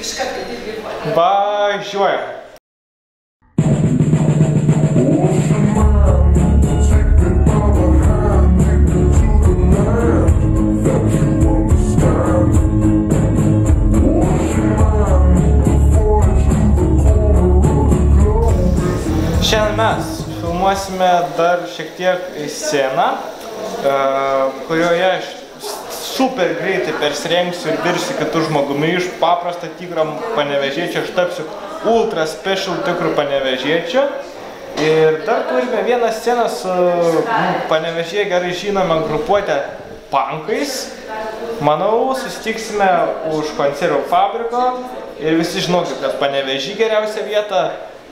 iškart, kad taip dirba. Važiuojam. Šiandien mes filmuosime dar šiek tiek sceną, kurioje aš super greitai persirengsiu ir virsiu kitų žmogumi. Iš paprastą tikrą Panevėžiečio aš tapsiu ultra special tikrų Panevėžiečio. Ir dar turime vieną sceną su Panevėžyje gerai žinoma grupuotė Punkais. Manau, susitiksime už konservų fabriko ir visi žinokit, kad Panevėžy geriausia vieta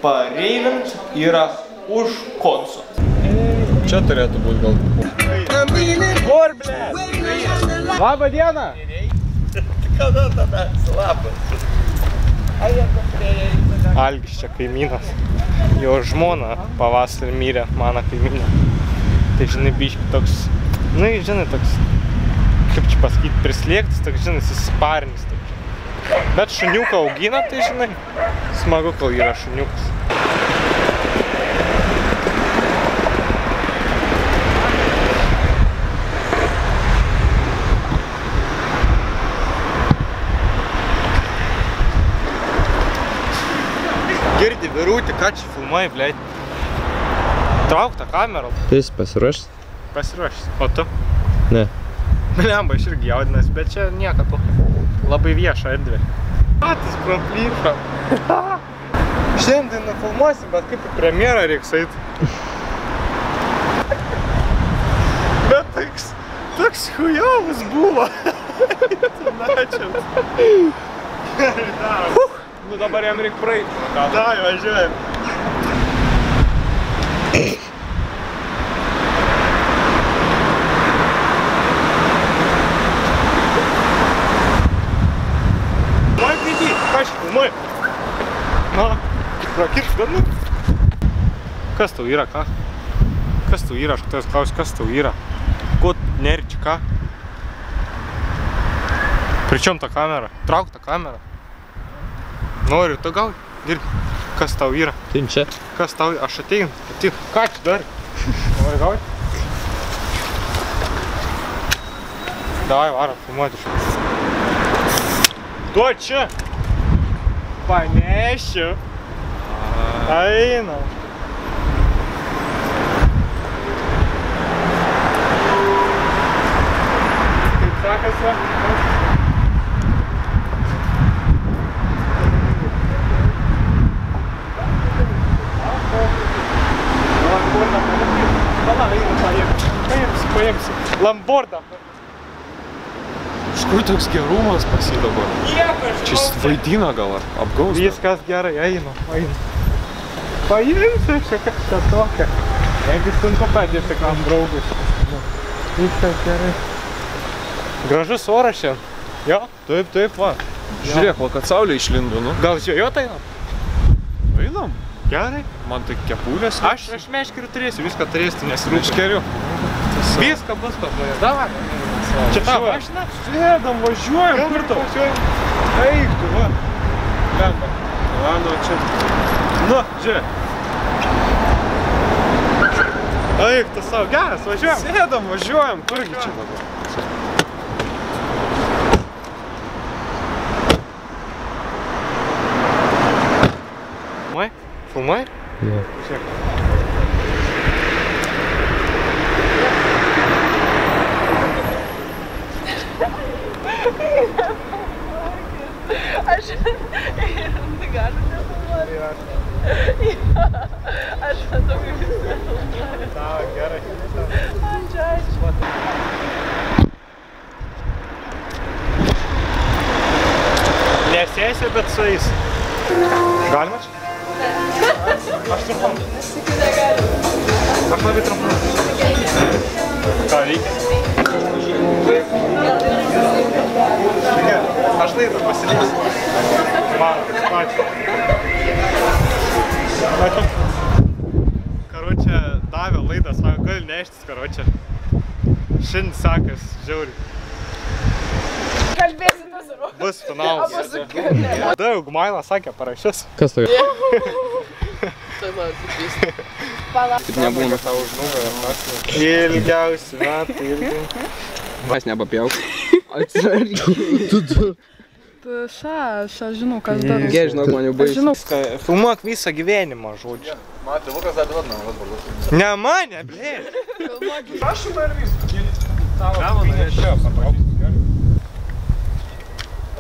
pareivint yra už Konso. Čia turėtų būti gal. Kur, ble? Labą dieną! Kada tavęs labas? Algis čia kaimynas. Jo žmona pavasarį mirė, mano kaimynė. Tai žinai, biški toks, nu žinai, toks, kaip čia pasakyti, prislėgtas, toks, žinai, susiparinis. Bet šuniuką augina, tai žinai, smagu, kol yra šuniukas. Girdi, Virūti, ką čia filmuoji, blėt? Trauk tą kamerą. Tai jis pasiruošęs? Pasiruošęs. O tu? Ne. Blemba, aš irgi jaudinas, bet čia nieko to. Labai vieša erdvė. Patys praplyšo. Šiandien nufilmuosim, bet kaip į premjerą reiks eit. Bet toks hujovas buvo. Načias. Gerai darom. Nu dabar jam reik praeit. Dai, važiuojam. Filmuoji. Na, prakirš, bet nu. Kas tau yra, ką? Kas tau yra, aš tavęs klausiu, kas tau yra? Ko nerči, ką? Pričiom tą kamerą? Trauk tą kamerą. Noriu, tu gal? Dirbi. Kas tau yra? Tai čia. Kas tau? Aš ateinu. Ateinu. Ką čia dar? Nori gauti? Davai, varom, filmuoti. Tu čia? Panešiu. Einam. Kaip sakasi? Paimsi. Lambordą. Iš kur toks gerumas pasidabar? Čia jis vaidina gal apgaustas? Viskas gerai, einu. Paimsiu kažką tokią. Jeigu sunku padėti kam draugui. Viskas gerai. Gražus oras šiandien. Jo? Taip, va. Žiūrėk, va, kad saulė išlindo, nu. Gal žvejot einam? Einam. Gerai. Man tai kepulės. Aš meškerių turėsiu, viską turėsiu, nesirūpinu. Meškerių. Viską bus pas mane. Davai. Čia tavo mašina? Sėdam, važiuojam, kur tau? Eik tu, va. Lemba. Lano čia. Nu, žiūrėk. Eik tu savo, geras, važiuojam. Sėdam, važiuojam, kurgi čia dabar? Filmuoji? Filmuoji? Ne. Žiūrėk. Aš galiu nefilmuoti. Aš matau, kaip jūs nefilmuoju. Tau, gerai. Ačiū. Nesėsi, bet su jais. Galima čia? Aš trumpam. Aš labai trumpam. Ką reikia? Aš laidą pasiliksiu. Man, pačiu. Karočią, davė laidą, sako, gali neštis, karočią. Šiandien sakas, žiauriai. Kalbėsite Bus finalas. Daug Maila sakė parašys. Kas tai? Tai man atsipys. Taip nebūna. Ilgiausi metai irgi. Vas nepapjauk. Atsargiai. Aš žinau, kas dar. Jie žinau, man jau baigė. Žinau. Filmuok visą gyvenimą, žodžiu. Man tėvukas atvedna, vas bardas. Ne mane, blė. Prašymą ir viską. Tavo čia patraukti.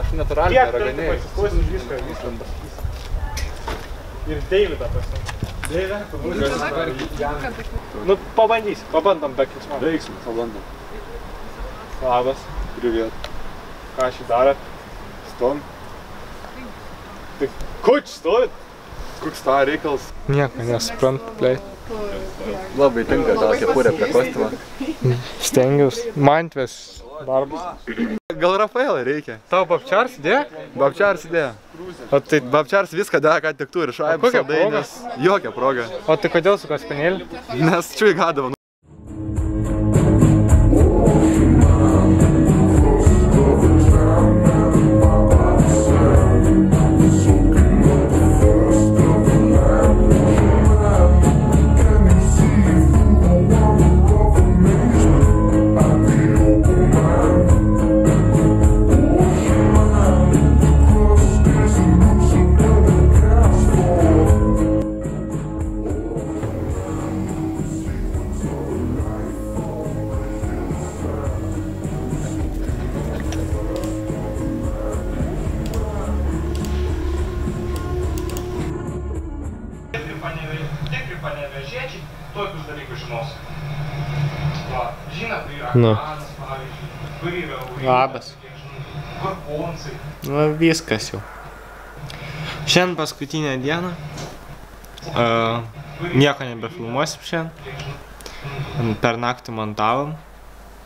Aš natūraliai raganėjau. Viską. Ir Deividą pasiimti. Deividą? Nu, pabandysi. Pabandom be kiksmo. Veiksmų, pabandom. Labas. Привет. Ką šį darėt? Stom. Tai kuč stovit? Koks tą reikals? Nieko nesuprantu, blė. Labai tinka tą kepurę prie kostiumą. Stengiausi. Mantves darbas. Gal Rafaelai reikia? Tau Babčars idėja? Babčars idėja. O tai, Babčars viską dėjo, ką tik turi. Šaibas, kokia proga? saldainės. Jokia proga. o tai kodėl su kaspenėliu? Nes čiui gadavo. Panevėžiečiai tokius dalykus žinos. Va, žinot, tai yra Nu. kanas, pavyzdžiui, kur yra urinas, Labas. varponsai. Nu, viskas jau. Šiandien paskutinė diena. Nieko nebefilmuosim šiandien. Per naktį montavom.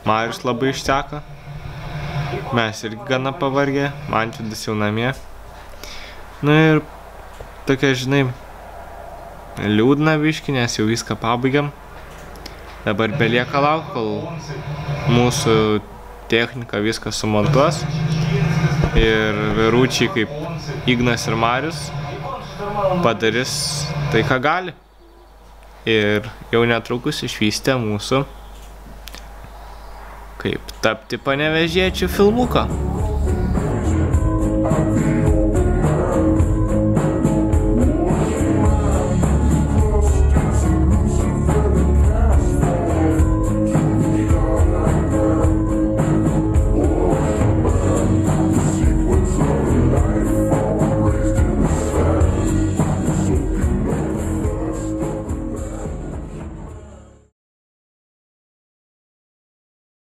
Marius labai išseko. Mes irgi gana pavargę. Mantvydas jau namie. Nu ir tokia, žinai, liūdna biškį, nes jau viską pabaigiam. Dabar belieka lauk, kol mūsų technika viską sumontuos. Ir vyručiai kaip Ignas ir Marius padarys tai, ką gali. Ir jau netrukus išvystė mūsų kaip tapti panevėžiečių filmuką.